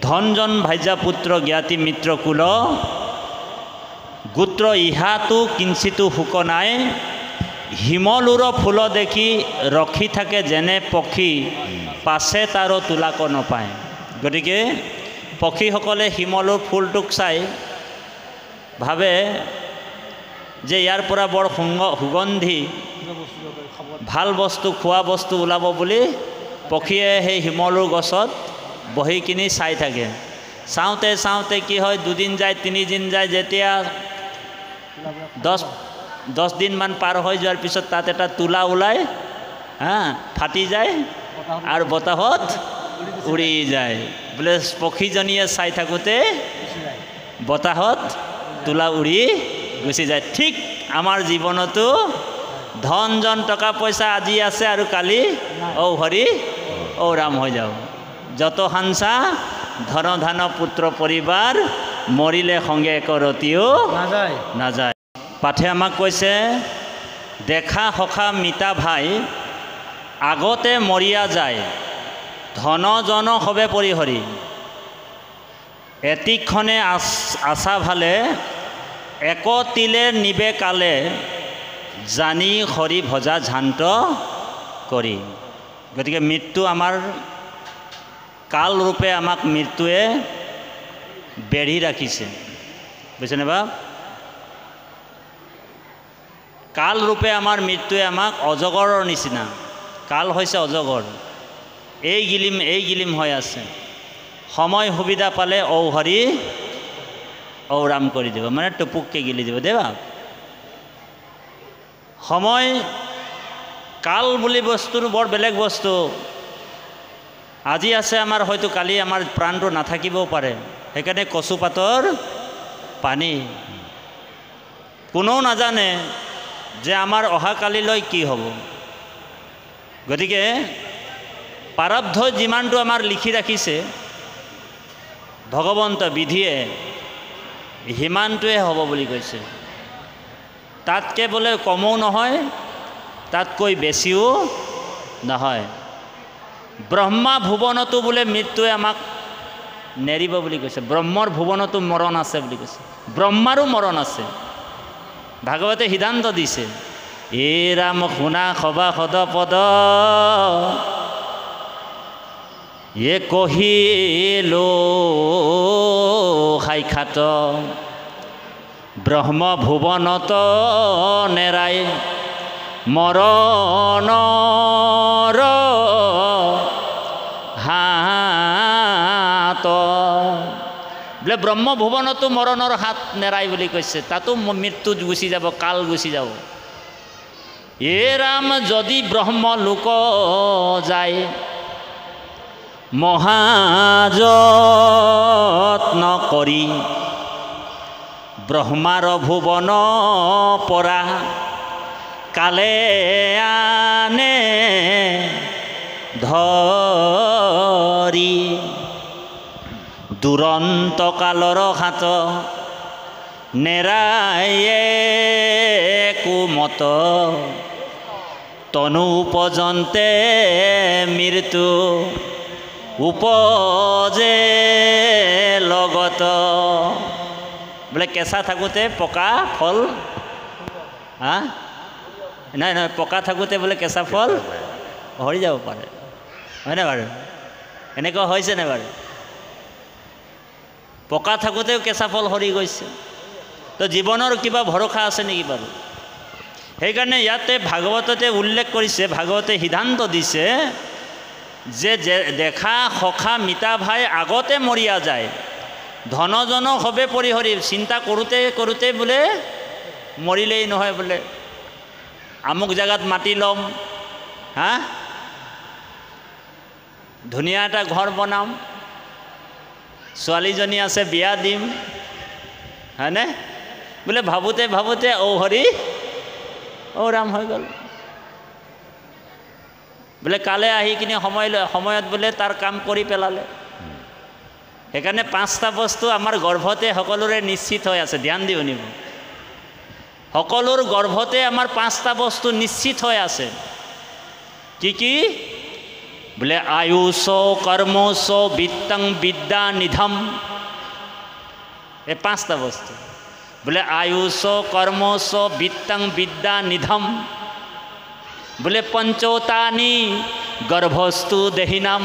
ধনজন ভাইজা পুত্ৰ জ্ঞাতি মিত্ৰ কুল গোত্ৰ ইহাতো কিঞ্চিতো শোক নাই হিমলুৰ ফুল দেখি ৰখি থাকে যেনে পক্ষী পাছে তাৰো তোলাক নাপায়। গতিকে পক্ষীসকলে হিমলুৰ ফুলটোক চাই ভাবে যে ইয়াৰ পৰা বৰ সুগন্ধি ভাল বস্তু খোৱা বস্তু ওলাব বুলি পক্ষীয়ে সেই হিমলুৰ গছত বহি কিনি চাই থাকে। চাওঁতে চাওঁতে কি হয়, দুদিন যায়, তিনিদিন যায়, যেতিয়া 10 দিনমান পাৰ হৈ যোৱাৰ পিছত তাত এটা তোলা ওলায়, ফাটি যায় আৰু বতাহত উৰি যায়। বোলে পক্ষীজনীয়ে চাই থাকোঁতে বতাহত তোলা উৰি গুচি যায়। ঠিক আমাৰ জীৱনতো ধন জন টকা পইচা আজি আছে আৰু কালি ঔ হৰি ঔ ৰাম হৈ যাব। যত হাংসা ধন ধান পুত্ৰ পৰিবাৰ মৰিলে সংগে কৰতিও নাযায়। পাঠে আমাক কৈছে দেখা সখা মিতা ভাই আগতে মৰিয়া যায় ধন জন হবে পৰিহৰি এতিক্ষণে আশা ভালে একতিলে নিবে কালে জানি হৰি ভজা ঝান্ত কৰি। গতিকে মৃত্যু আমাৰ কাল ৰূপে আমাক মৃত্যুৱে বেঢ়ি ৰাখিছে, বুজিছেনে বাপ? কাল ৰূপে আমাৰ মৃত্যুৱে আমাক অজগৰৰ নিচিনা, কাল হৈছে অজগৰ, এই গিলিম হৈ আছে। সময় সুবিধা পালে ঔ হৰি ঔ ৰাম কৰি দিব, মানে টুপুককৈ গিলি দিব দেই বাপ। সময় কাল বুলি বস্তুটো বৰ বেলেগ বস্তু। আজি আছে আমাৰ, হয়তো কালি আমাৰ প্ৰাণটো নাথাকিবও পাৰে। সেইকাৰণে কচু পাতৰ পানী, কোনেও নাজানে যে আমাৰ অহাকালিলৈ কি হ'ব। গতিকে প্ৰাৰব্ধ যিমানটো আমাৰ লিখি ৰাখিছে ভগৱন্ত বিধিয়ে সিমানটোৱে হ'ব বুলি কৈছে। তাতকৈ বোলে কমো নহয়, তাতকৈ বেছিও নহয়। ব্ৰহ্মা ভুৱনতো বোলে মৃত্যুৱে আমাক নেৰিব বুলি কৈছে। ব্ৰহ্মৰ ভুৱনতো মৰণ আছে বুলি কৈছে, ব্ৰহ্মাৰো মৰণ আছে। ভাগৱতে সিদ্ধান্ত দিছে এ ৰাম শুনা সবা সদ পদ এ কহিলো সাক্ষাৎ ব্ৰহ্ম ভুৱনত নেৰাই মৰণৰ হাত। বোলে ব্ৰহ্ম ভুৱনতো মৰণৰ হাত নেৰাই বুলি কৈছে, তাতো মৃত্যু গুচি যাব, কাল গুচি যাব। এ ৰাম যদি ব্ৰহ্ম লোক যায় মহাযত্ন কৰি ব্ৰহ্মাৰ ভুৱন পৰা কালে আনে ধৰি দুৰন্ত কালৰ হাত নেৰায়ে কুমত তনু উপজন্তে মৃত্যু উপজে লগত। বোলে কেঁচা থাকোঁতে পকা ফল নহয়, পকা থাকোঁতে বোলে কেঁচা ফল সৰি যাব পাৰে, হয়নে বাৰু? এনেকুৱা হৈছেনে বাৰু? পকা থাকোঁতেও কেঁচা ফল সৰি গৈছে, তো জীৱনৰ কিবা ভৰসা আছে নেকি বাৰু? সেইকাৰণে ইয়াতে ভাগৱততে উল্লেখ কৰিছে, ভাগৱতে সিদ্ধান্ত দিছে যে দেখা সখা মিতা ভাই আগতে মৰিয়া যায় ধনজন হবে পৰিহৰি। চিন্তা কৰোঁতে কৰোঁতে বোলে মৰিলেই নহয়, বোলে আমুক জেগাত মাটি ল'ম, ধুনীয়া এটা ঘৰ বনাম, ছোৱালীজনী আছে বিয়া দিম, হয়নে? বোলে ভাবোঁতে ভাবোঁতে ঔ হৰি ঔ ৰাম হৈ গ'ল। বোলে কালে আহি কিনে সময়ত বোলে তাৰ কাম কৰি পেলালে। সেইকাৰণে 5টা বস্তু আমাৰ গৰ্ভতে সকলোৰে নিশ্চিত হৈ আছে, ধ্যান দি শুনিব। সকলোৰ গৰ্ভতে আমাৰ 5টা বস্তু নিশ্চিত হৈ আছে। কি কি? বোলে আয়ুষ কর্মস বিত্তং বিদ্যা নিধম, এই পাঁচটা বস্তু। বোলে আয়ুষ কর্মস বিত্তং বিদ্যা নিধম, বোলে পঞ্চতানি গর্ভস্তু দেহিনাম,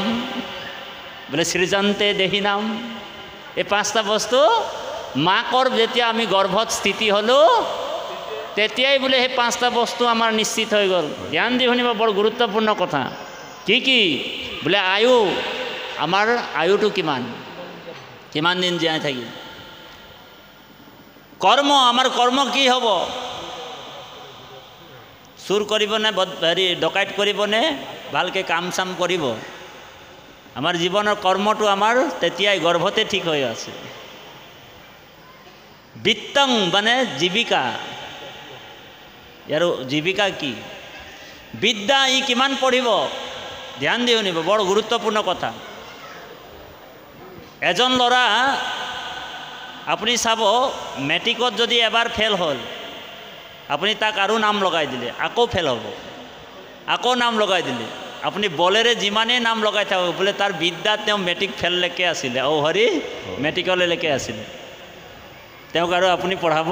বোলে সৃজন্তে দেহিনাম। এই পাঁচটা বস্তু মাকৰ যেতিয়া আমি গৰ্ভত স্থিতি হ'লোঁ তেতিয়াই বোলে সেই পাঁচটা বস্তু আমাৰ নিশ্চিত হৈ গ'ল। ধ্যান দি শুনিব, বৰ গুৰুত্বপূৰ্ণ কথা। কি কি? বোলে আয়ু, আমাৰ আয়ুটো কিমান, কিমান দিন জীয়াই থাকিম। কৰ্ম, আমাৰ কৰ্ম কি হ'ব? চুৰ কৰিবনে, হেৰি ডকাইত কৰিবনে, ভালকৈ কাম চাম কৰিব? আমাৰ জীৱনৰ কৰ্মটো আমাৰ তেতিয়াই গৰ্ভতে ঠিক হৈ আছে। বিত্তং মানে জীৱিকা, ইয়াৰ জীৱিকা কি? বিদ্যা, ই কিমান পঢ়িব? ধ্যান দি শুনিব, বৰ গুৰুত্বপূৰ্ণ কথা। এজন ল'ৰা আপুনি চাব, মেট্ৰিকত যদি এবাৰ ফেল হ'ল, আপুনি তাক আৰু নাম লগাই দিলে, আকৌ ফেল হ'ব, আকৌ নাম লগাই দিলে, আপুনি বলেৰে যিমানেই নাম লগাই থাকক, বোলে তাৰ বিদ্যাত তেওঁ মেট্ৰিক ফেললৈকে আছিলে, হৰি মেট্ৰিকলৈকে আছিলে, তেওঁক আৰু আপুনি পঢ়াব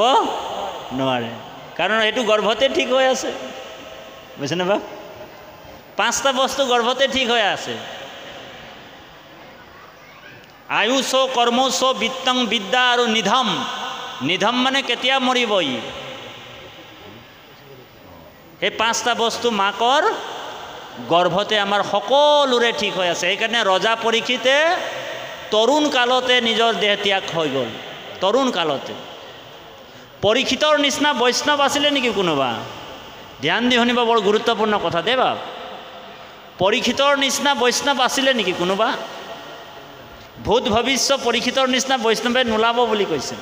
নোৱাৰে, কাৰণ সেইটো গৰ্ভতে ঠিক হৈ আছে। বুজিছেনে বা? পাঁচটা বস্তু গৰ্ভতে ঠিক হৈ আছে। আয়ুষ কৰ্মচ বিত্তং বিদ্যা আৰু নিধম। নিধম মানে কেতিয়া মৰিব ই, সেই পাঁচটা বস্তু মাকৰ গৰ্ভতে আমাৰ সকলোৰে ঠিক হৈ আছে। সেইকাৰণে ৰজা পৰীক্ষিতে তৰুণ কালতে নিজৰ দেহ ত্যাগ হৈ গ'ল, তৰুণ কালতে। পৰীক্ষিতৰ নিচিনা বৈষ্ণৱ আছিলে নেকি কোনোবা? ধ্যান দি শুনিব, বৰ গুৰুত্বপূৰ্ণ কথা দেই বাপ। পৰীক্ষিতৰ নিচিনা বৈষ্ণৱ আছিলে নেকি কোনোবা? ভূত ভৱিষ্য পৰীক্ষিতৰ নিচিনা বৈষ্ণৱে নোলাব বুলি কৈছে।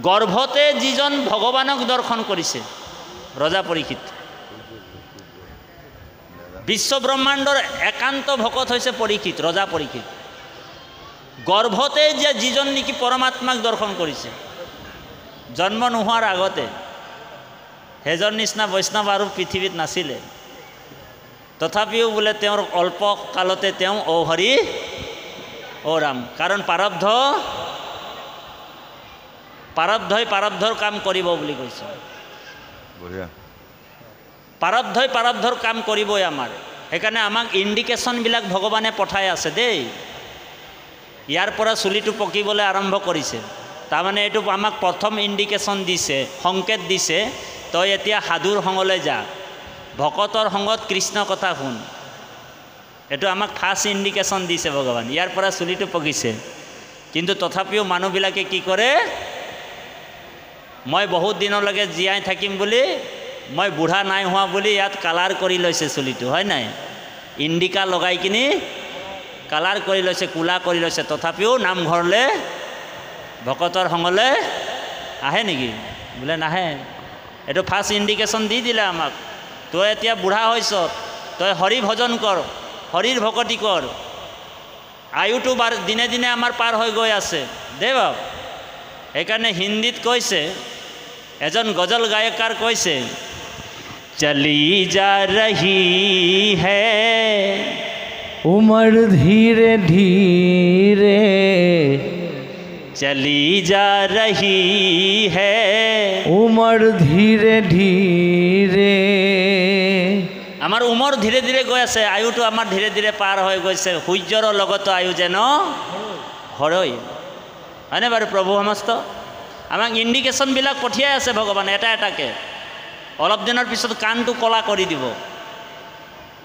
গৰ্ভতে যিজন ভগৱানক দৰ্শন কৰিছে ৰজা পৰীক্ষিত। বিশ্ব ব্ৰহ্মাণ্ডৰ একান্ত ভকত হৈছে পৰীক্ষিত, ৰজা পৰীক্ষিত। গৰ্ভতে যে যিজন নেকি পৰমাত্মাক দৰ্শন কৰিছে জন্ম নোহোৱাৰ আগতে, সেইজন নিচিনা বৈষ্ণৱ আৰু পৃথিৱীত নাছিলে। তথাপিও বোলে তেওঁৰ অল্প কালতে তেওঁ অ হৰি অ ৰাম, কাৰণ প্ৰাৰব্ধই প্ৰাৰব্ধৰ কাম কৰিব বুলি কৈছে। প্ৰাৰব্ধই প্ৰাৰব্ধৰ কাম কৰিবই আমাৰ। সেইকাৰণে আমাক ইণ্ডিকেশ্যনবিলাক ভগৱানে পঠাই আছে দেই। ইয়াৰ পৰা চুলিটো পকিবলৈ আৰম্ভ কৰিছে, তাৰমানে এইটো আমাক প্ৰথম ইণ্ডিকেশ্যন দিছে, সংকেত দিছে, তই এতিয়া সাধুৰ সংগলৈ যা, ভকতৰ সংগত কৃষ্ণ কথা শুন। এইটো আমাক ফাৰ্ষ্ট ইণ্ডিকেশ্যন দিছে ভগৱান। ইয়াৰ পৰা চুলিটো পকিছে, কিন্তু তথাপিও মানুহবিলাকে কি কৰে, মই বহুত দিনলৈকে জীয়াই থাকিম বুলি, মই বুঢ়া নাই হোৱা বুলি ইয়াত কালাৰ কৰি লৈছে চুলিটো, হয় নাই? ইণ্ডিকা লগাই কিনি কালাৰ কৰি লৈছে, কোলা কৰি লৈছে, তথাপিও নামঘৰলৈ ভকতৰ সংগলৈ আহে নেকি? বোলে নাহে। এইটো ফাৰ্ষ্ট ইণ্ডিকেশ্যন দি দিলে আমাক, তই এতিয়া বুঢ়া হৈছ, তই হৰি ভজন কৰ, হৰিৰ ভকতি কৰ। আয়ুটো দিনে দিনে আমাৰ পাৰ হৈ গৈ আছে দেই বাপ। সেইকাৰণে হিন্দীত কৈছে, এজন গজল গায়কাৰ কৈছে, চলি যা ৰহি হে उमर धीरे धीरे, चली जा रही है उमर धीरे धीरे। আমাৰ উমৰ ধীৰে ধীৰে গৈ আছে, আয়ুটো আমাৰ ধীৰে ধীৰে পাৰ হৈ গৈছে। সূৰ্যৰ লগতো আয়ু যেন হৰৈ, হয়নে বাৰু প্ৰভু সমস্ত? আমাক ইণ্ডিকেশ্যনবিলাক পঠিয়াই আছে ভগৱানে এটা এটাকৈ। অলপ দিনৰ পিছত কাণটো কলা কৰি দিব,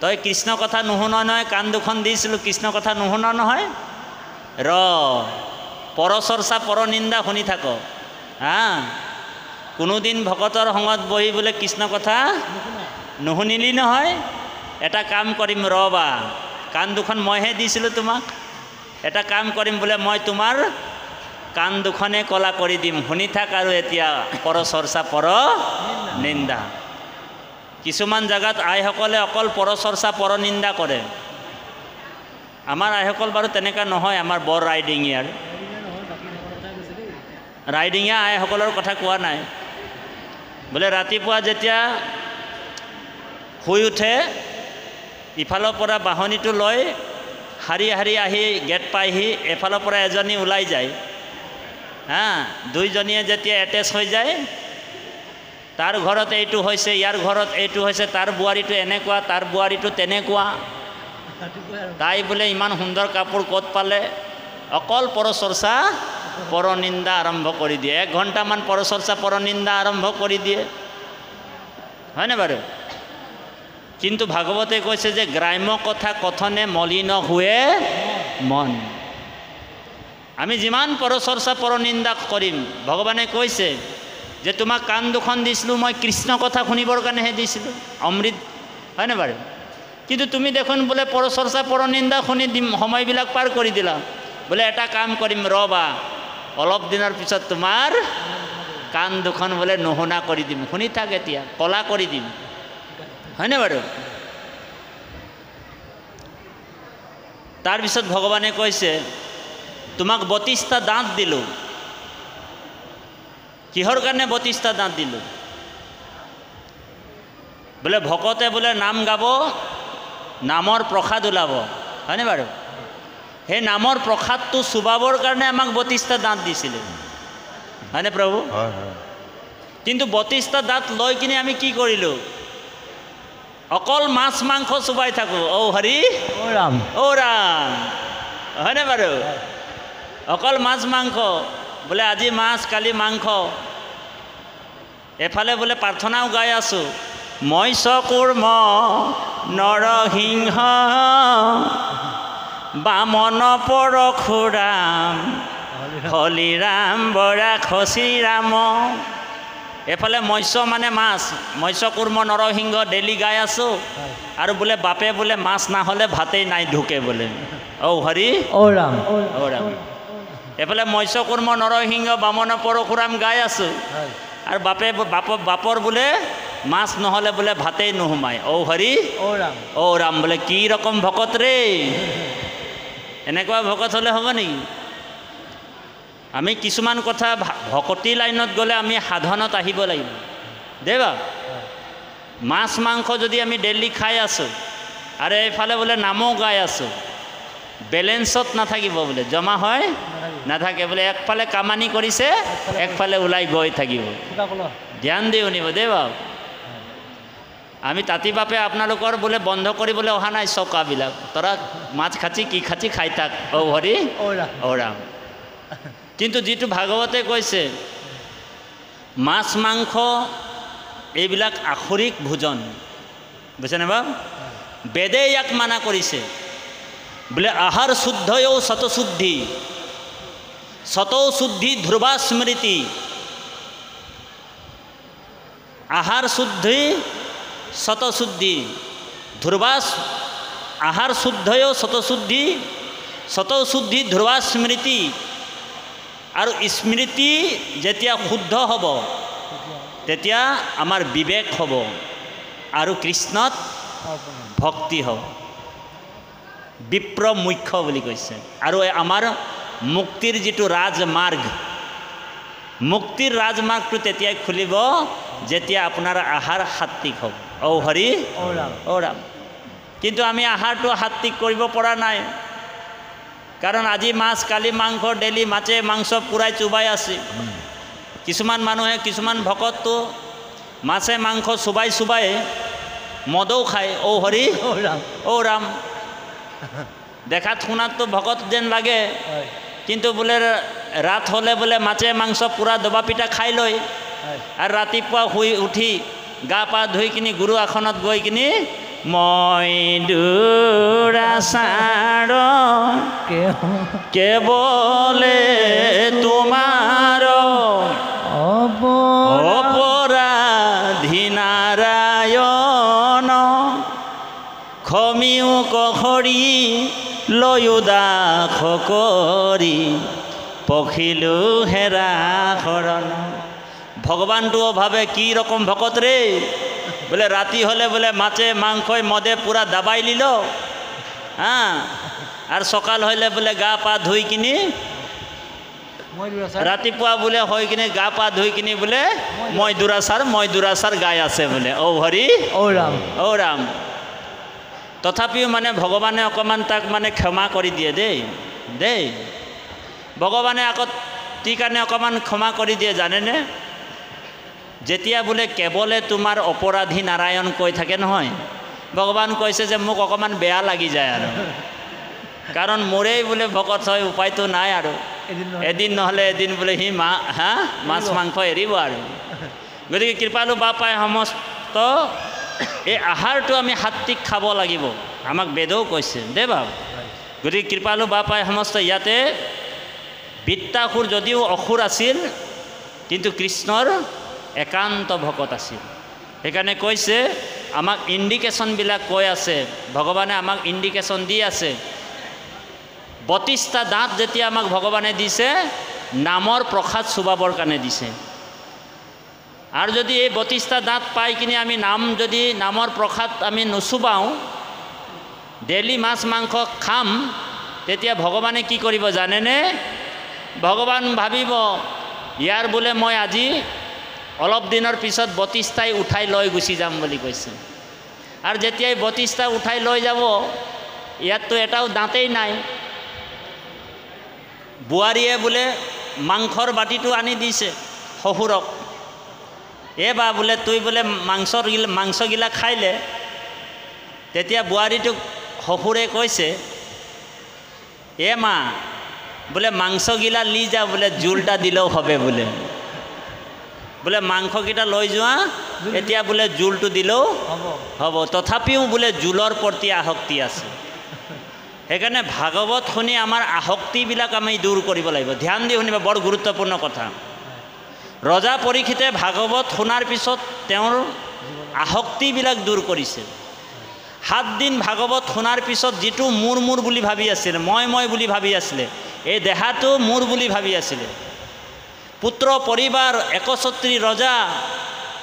তই কৃষ্ণ কথা নুশুন নহয়, কাণ দুখন দিছিলোঁ কৃষ্ণ কথা নুশুন নহয়, ৰ পৰচৰ্চা পৰ নিন্দা শুনি থাক। কোনোদিন ভকতৰ সংগত বহি বোলে কৃষ্ণ কথা নুশুনিলি নহয়, এটা কাম কৰিম ৰবা, কাণ দুখন মইহে দিছিলোঁ তোমাক, এটা কাম কৰিম বোলে মই তোমাৰ কাণ দুখনে কলা কৰি দিম, শুনি থাক আৰু এতিয়া পৰচৰ্চা পৰ নিন্দা। কিছুমান জেগাত আইসকলে অকল পৰচৰ্চা পৰ নিন্দা কৰে, আমাৰ আইসকল বাৰু তেনেকুৱা নহয়। আমাৰ বৰ ৰাইডিঙীয়া আইসকলৰ কথা কোৱা নাই। বোলে ৰাতিপুৱা যেতিয়া শুই উঠে ইফালৰ পৰা বাহনীটো লৈ শাৰী শাৰী আহি গেট পাইহি, এফালৰ পৰা এজনী ওলাই যায়। দুইজনীয়ে যেতিয়া এটেচ হৈ যায়, তাৰ ঘৰত এইটো হৈছে, ইয়াৰ ঘৰত এইটো হৈছে, তাৰ বোৱাৰীটো এনেকুৱা, তাৰ বোৱাৰীটো তেনেকুৱা, তাই বোলে ইমান সুন্দৰ কাপোৰ ক'ত পালে, অকল পৰচৰ্চা পৰনিন্দা আৰম্ভ কৰি দিয়ে। 1 ঘণ্টামান পৰচৰ্চা পৰনিন্দা আৰম্ভ কৰি দিয়ে, হয়নে বাৰু? কিন্তু ভাগৱতে কৈছে যে গ্ৰাম্য কথা কথনে মলিন হুৱে মন। আমি যিমান পৰচৰ্চা পৰনিন্দা কৰিম, ভগৱানে কৈছে যে তোমাক কাণ দুখন দিছিলোঁ মই কৃষ্ণ কথা শুনিবৰ কাৰণেহে দিছিলোঁ, অমৃত, হয়নে বাৰু? কিন্তু তুমি দেখোন বোলে পৰচৰ্চা পৰনিন্দা শুনি সময়বিলাক পাৰ কৰি দিলা। বোলে এটা কাম কৰিম ৰ'বা, অলপ দিনৰ পিছত তোমাৰ কাণ দুখন বোলে নুশুনা কৰি দিম, শুনি থাক, এতিয়া কলা কৰি দিম, হয়নে বাৰু? তাৰপিছত ভগৱানে কৈছে তোমাক 32টা দাঁত দিলোঁ। কিহৰ কাৰণে 32টা দাঁত দিলোঁ? বোলে ভকতে বোলে নাম গাব, নামৰ প্ৰসাদ ওলাব, হয়নে বাৰু? সেই নামৰ প্ৰসাদটো চুবাবৰ কাৰণে আমাক 32টা দাঁত দিছিলে, হয়নে প্ৰভু? কিন্তু 32টা দাঁত লৈ কিনে আমি কি কৰিলোঁ? অকল মাছ মাংস চুবাই থাকোঁ। ঔ হৰি ঔ ৰাম, ঔ ৰাম, হয়নে বাৰু? অকল মাছ মাংস, বোলে আজি মাছ কালি মাংস। এফালে বোলে প্ৰাৰ্থনাও গাই আছোঁ, মৎস্য কুৰ্ম নৰসিংহ বামন পৰশুৰাম হলিৰাম বৰা খচি ৰাম। এফালে মৎস্য মানে মাছ, মৎস্য কুৰ্ম নৰসিংহ ডেইলি গাই আছোঁ, আৰু বোলে বাপে বোলে মাছ নাহ'লে ভাতেই নাই ঢুকে বোলে। ঔ হৰি ঔ ৰাম, ঔ ৰাম। এফালে মৎস্য কুৰ্ম নৰসিংহ বামন পৰশুৰাম গাই আছোঁ, আৰু বাপৰ বোলে মাছ নহ'লে বোলে ভাতেই নোসোমায়। ঔ হৰি ঔ ৰাম, ঔ ৰাম। বোলে কি ৰকম ভকত ৰে, এনেকুৱা ভকত হ'লে হ'ব নেকি? আমি কিছুমান কথা ভকতি লাইনত গ'লে আমি সাধনত আহিব লাগিব দেৱা। মাছ মাংস যদি আমি ডেইলি খাই আছোঁ আৰু এইফালে বোলে নামো গাই আছোঁ, বেলেঞ্চত নাথাকিব বোলে, জমা হয় নাথাকে বোলে। একফালে কামানি কৰিছে, একফালে ওলাই গৈ থাকিব। ধ্যান দি শুনিব দেৱা। আমি তাঁতি বাপে আপোনালোকৰ বোলে বন্ধ কৰিবলৈ অহা নাই চকাবিলাক, তৰা মাছ খাচি কি খাচি খাই থাক। ঔ হৰি ঔ ৰাম। কিন্তু যিটো ভাগৱতে কৈছে মাছ মাংস এইবিলাক আসুৰিক ভোজন, বুজিছেনে বাৰু? বেদে ইয়াক মানা কৰিছে, বোলে আহাৰ শুদ্ধয়ো শতশুদ্ধি, শতৌ শুদ্ধি ধ্ৰুৱা স্মৃতি। আহাৰ শুদ্ধি শতশুদ্ধি ধ্ৰুৱা, আহাৰ শুদ্ধয়ো শতশুদ্ধি, শতৌ শুদ্ধি ধ্ৰুৱা স্মৃতি। আৰু স্মৃতি যেতিয়া শুদ্ধ হ'ব তেতিয়া আমাৰ বিবেক হ'ব আৰু কৃষ্ণত ভক্তি হ'ব। বিপ্ৰ মুখ্য বুলি কৈছে। আৰু আমাৰ মুক্তিৰ যিটো ৰাজমাৰ্গ, মুক্তিৰ ৰাজমাৰ্গটো তেতিয়াই খুলিব যেতিয়া আপোনাৰ আহাৰ সাত্বিক হ'ব। ঔ হৰি ঔ ৰাম, ঔ ৰাম। কিন্তু আমি আহাৰটো সাত্বিক কৰিব পৰা নাই, কাৰণ আজি মাছ কালি মাংস, ডেইলি মাছে মাংস পুৰাই চুবাই আছে। কিছুমান মানুহে, কিছুমান ভকতটো মাছে মাংস চুবাই চুবাই মদও খায়। ঔ হৰি ঔ ৰাম। দেখাত শুনাততো ভকত যেন লাগে, কিন্তু বোলে ৰাত হ'লে বোলে মাছে মাংস পুৰা দবা পিঠা খাই লয়, আৰু ৰাতিপুৱা শুই উঠি গা পা ধুই কিনি গুৰু আসনত গৈ কিনি মই দুৰাচাৰ কেৱলে তোমাৰ অপৰাধী নাৰায়ণ ক্ষমিও কখৰি লয়ো দাস কৰি পখিলো হেৰা শৰণ। ভগৱানটো ভাবে কি ৰকম ভকত ৰে, বোলে ৰাতি হ'লে বোলে মাছে মাংসই মদে পুৰা দাবাই লিল, আৰু সকাল হ'লে বোলে গা পা ধুই কিনি ৰাতিপুৱা বোলে হৈ কিনি গা পা ধুই কিনি বোলে মই দুৰাচাৰ গাই আছে বোলে। ঔ হৰি ঔ ৰাম, ঔ ৰাম। তথাপিও মানে ভগৱানে অকণমান তাক মানে ক্ষমা কৰি দিয়ে দেই ভগৱানে আকৌ কি কাৰণে অকণমান ক্ষমা কৰি দিয়ে জানেনে? যেতিয়া বোলে কেৱলে তোমাৰ অপৰাধী নাৰায়ণ কৈ থাকে নহয়, ভগৱান কৈছে যে মোক অকণমান বেয়া লাগি যায় আৰু, কাৰণ মোৰেই বোলে ভকত হয়, উপায়টো নাই আৰু, এদিন নহ'লে এদিন বোলে সি মাছ মাংস এৰিব আৰু। গতিকে কৃপালু বাপাই সমস্ত এই আহাৰটো আমি সাত্বিক খাব লাগিব, আমাক বেদেও কৈছে দেই বাপ। গতিকে কৃপালু বাপাই সমস্ত ইয়াতে বৃত্তাসুৰ যদিও অসুৰ আছিল কিন্তু কৃষ্ণৰ একান্ত ভকত আছিল। সেইকাৰণে কৈছে আমাক ইণ্ডিকেশ্যনবিলাক কৈ আছে, ভগৱানে আমাক ইণ্ডিকেশ্যন দি আছে। 32টা দাঁত যেতিয়া আমাক ভগৱানে দিছে নামৰ প্ৰসাদ চুবাবৰ কাৰণে দিছে। আৰু যদি এই 32টা দাঁত পাই কিনে আমি যদি নামৰ প্ৰসাদ আমি নুচুবাওঁ, ডেইলি মাছ মাংস খাম, তেতিয়া ভগৱানে কি কৰিব জানেনে? ভগৱান ভাবিব ইয়াৰ বোলে মই আজি অলপ দিনৰ পিছত 32টাই উঠাই লৈ গুচি যাম বুলি কৈছে। আৰু যেতিয়াই 32টা উঠাই লৈ যাব, ইয়াততো এটাও দাঁতেই নাই। বোৱাৰীয়ে বোলে মাংসৰ বাতিটো আনি দিছে শহুৰক, বা বোলে তুই বোলে মাংসগিলা খাইলে। তেতিয়া বোৱাৰীটোক শহুৰে কৈছে, মা বোলে মাংসগিলা লি যা, বোলে জোলটা দিলেও হবে বোলে মাংসকেইটা লৈ যোৱা, এতিয়া বোলে জোলটো দিলেও হ'ব। তথাপিও বোলে জোলৰ প্ৰতি আসক্তি আছে। সেইকাৰণে ভাগৱত শুনি আমাৰ আসক্তিবিলাক আমি দূৰ কৰিব লাগিব। ধ্যান দি শুনিব, বৰ গুৰুত্বপূৰ্ণ কথা। ৰজা পৰীক্ষিতে ভাগৱত শুনাৰ পিছত তেওঁৰ আসক্তিবিলাক দূৰ কৰিছে। 7 দিন ভাগৱত শুনাৰ পিছত যিটো মোৰ বুলি ভাবি আছিলে, মই বুলি ভাবি আছিলে, এই দেহাটো মোৰ বুলি ভাবি আছিলে। পুত্ৰ পৰিবাৰ 61 ৰজা,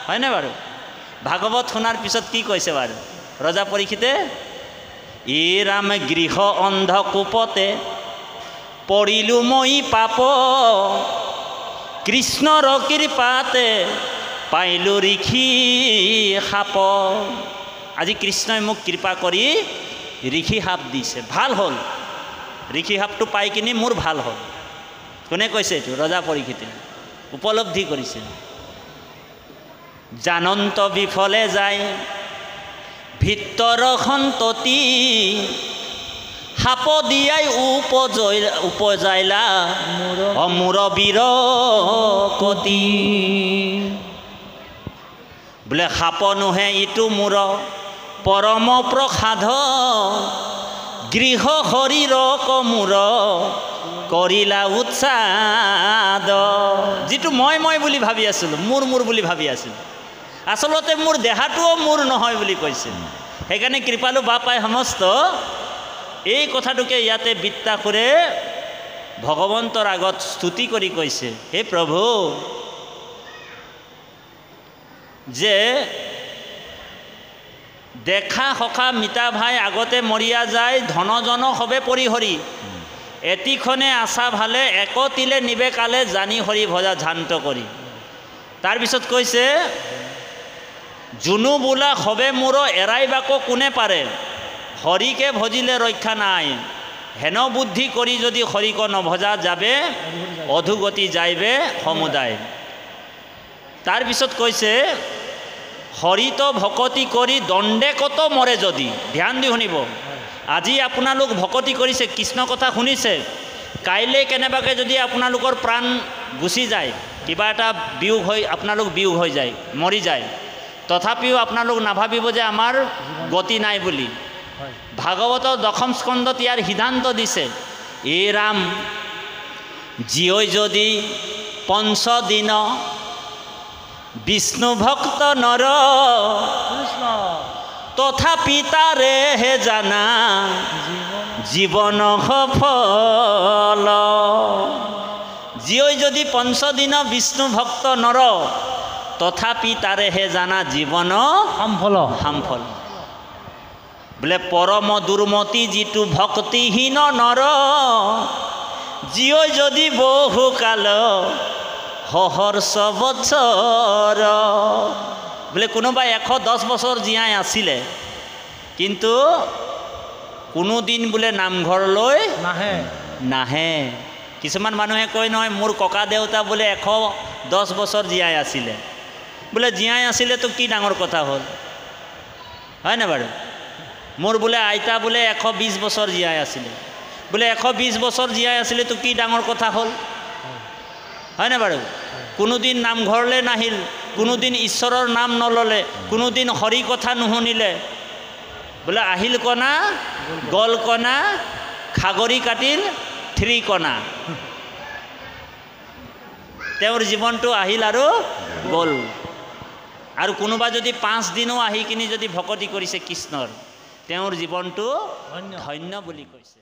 হয়নে বাৰু? ভাগৱত শুনাৰ পিছত কি কৈছে বাৰু ৰজা পৰীক্ষিতে? ই ৰাম গৃহ অন্ধকূপতে পৰিলো মই পাপ, কৃষ্ণৰ কৃপাতে পাইলো ঋষি সাপ। আজি কৃষ্ণই মোক কৃপা কৰি ঋষি সাপ দিছে, ভাল হ'ল। ঋষি সাপটো পাই কিনি মোৰ ভাল হ'ল। কোনে কৈছে এইটো? ৰজা পৰীক্ষিতে উপলব্ধি কৰিছে। জানন্ত বিফলে যায় ভিতৰ সন্ততি, সাপ দিয়াই উপজাইলা অমূৰ বীৰ কতি। বোলে সাপ নোহে ইটো মূৰ পৰম প্ৰসাদ, গৃহ শৰীৰ কমূৰ কৰিলা উৎসাদ। যিটো মই বুলি ভাবি আছিলোঁ, মোৰ বুলি ভাবি আছিলোঁ, আচলতে মোৰ দেহাটোও মোৰ নহয় বুলি কৈছে। সেইকাৰণে কৃপালু বাপাই সমস্ত এই কথাটোকে ইয়াতে বৃত্তাসুৰে ভগৱন্তৰ আগত স্তুতি কৰি কৈছে, হে প্ৰভু, যে দেখা সখা মিতা ভাই আগতে মৰিয়া যায়, ধনজন সবে পৰিহৰি, এটিখনে আশা ভালে একতিলে নিবে কালে, জানি হৰি ভজা ঝান্ত কৰি। তাৰপিছত কৈছে, জুনু বোলা সবে মূৰ এৰাইবাকো কোনে পাৰে, হৰিকে ভজিলে ৰক্ষা নাই, হেন বুদ্ধি কৰি যদি হৰিক নভজা যাবে, অধুগতি যাইবে সমুদায়। তাৰপিছত কৈছে, হৰিত ভকতি কৰি দণ্ডে কত মৰে যদি। ধ্যান দি শুনিব, আজি আপোনালোক ভকতি কৰিছে, কৃষ্ণ কথা শুনিছে, কাইলৈ কেনেবাকৈ যদি আপোনালোকৰ প্ৰাণ গুচি যায়, কিবা এটা বিয়োগ হৈ আপোনালোক বিয়োগ হৈ যায়, মৰি যায়, তথাপিও আপোনালোক নাভাবিব যে আমাৰ গতি নাই বুলি। ভাগৱতৰ 10ম স্কন্ধত ইয়াৰ সিদ্ধান্ত দিছে, এই ৰাম জীয় যদি পঞ্চদিন বিষ্ণু ভক্ত নৰ, তথাপি তাৰে হে জানা জীৱন সফল। জীয় যদি পঞ্চদিন বিষ্ণু ভক্ত নৰ, তথাপি তাৰে হে জানা জীৱন সামফল। বোলে পৰম দুৰ্মতি যিটো ভক্তিহীন নৰ, জীয় যদি বহু কাল সহৰ্ষ বছৰ। বোলে কোনোবাই 110 বছৰ জীয়াই আছিলে, কিন্তু কোনোদিন বোলে নামঘৰলৈ নাহে নাহে। কিছুমান মানুহে কয় নহয় মোৰ ককা দেউতা বোলে 110 বছৰ জীয়াই আছিলে। বোলে জীয়াই আছিলেতো কি ডাঙৰ কথা হ'ল, হয়নে বাৰু? মোৰ বোলে আইতা বোলে 120 বছৰ জীয়াই আছিলে। বোলে 120 বছৰ জীয়াই আছিলেতো কি ডাঙৰ কথা হ'ল, হয়নে বাৰু? কোনোদিন নামঘৰলৈ নাহিল, কোনোদিন ঈশ্বৰৰ নাম নল'লে, কোনোদিন হৰি কথা নুশুনিলে। বোলে আহিল কণা গল কণা, খাগৰি কাটিল 3 কণা। তেওঁৰ জীৱনটো আহিল আৰু গ'ল। আৰু কোনোবা যদি 5 দিনো আহি কিনি যদি ভকতি কৰিছে কৃষ্ণৰ, তেওঁৰ জীৱনটো ধন্য বুলি কৈছে।